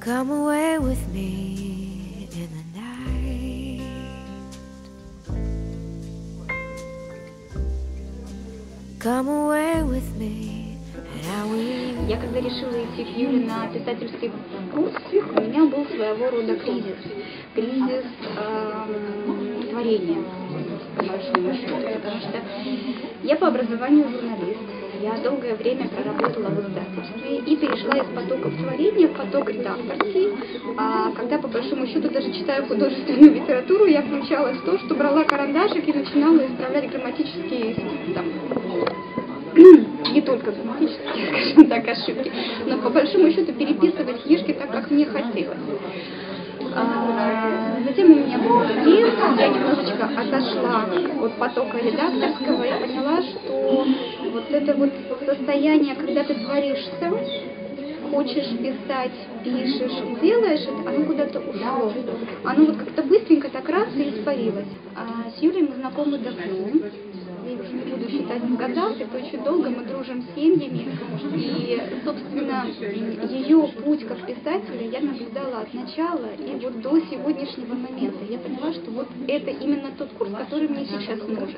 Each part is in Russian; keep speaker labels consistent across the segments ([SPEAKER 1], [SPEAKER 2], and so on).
[SPEAKER 1] Come away with me in the night. Come away with me, and I will.
[SPEAKER 2] Я когда решила идти к Юле на писательский курс, у меня был своего рода кризис. Кризис творения, по большому счету. Потому что я по образованию журналист. Я долгое время проработала в издательстве и перешла из потока творения в поток редакторский. Когда по большому счету даже читая художественную литературу, я включалась в то, что брала карандашик и начинала исправлять грамматические не только грамматические, скажем так, ошибки, но по большому счету переписывать книжки так, как мне хотелось. Затем у меня был стресс, я немножечко отошла от потока редакторского и поняла, что вот это вот состояние, когда ты творишься, хочешь писать, пишешь и делаешь это, оно куда-то ушло. Оно вот как-то быстренько так раз и испарилось. С Юлей мы знакомы давно. Я уже не буду считать в годах, это очень долго, мы дружим с семьями, и, собственно, ее путь как писателя я наблюдала от начала и вот до сегодняшнего момента. Я поняла, что вот это именно тот курс, который мне сейчас нужен.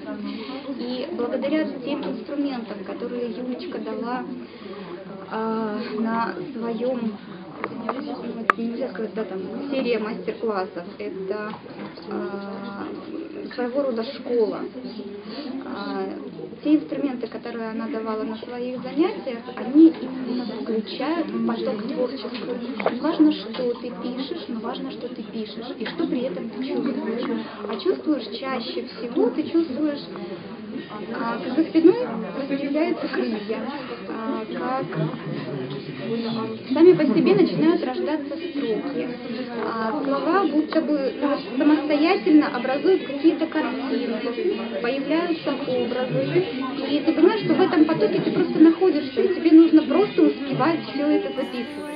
[SPEAKER 2] И благодаря тем инструментам, которые Юлечка дала на своем, нельзя сказать, да, там, серия мастер-классов, это своего рода школа. Те инструменты, которые она давала на своих занятиях, они именно включают в поток творчества. Не важно, что ты пишешь, но важно, что ты пишешь и что при этом ты чувствуешь. А чувствуешь чаще всего, ты чувствуешь, как за спиной распределяются крылья, как сами по себе начинают рождаться строки. Слова будто бы самостоятельно образуют какие-то картины, появляются образы. И ты понимаешь, что в этом потоке ты просто находишься, и тебе нужно просто успевать все это записывать.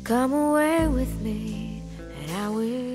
[SPEAKER 1] Come away with me, and I will.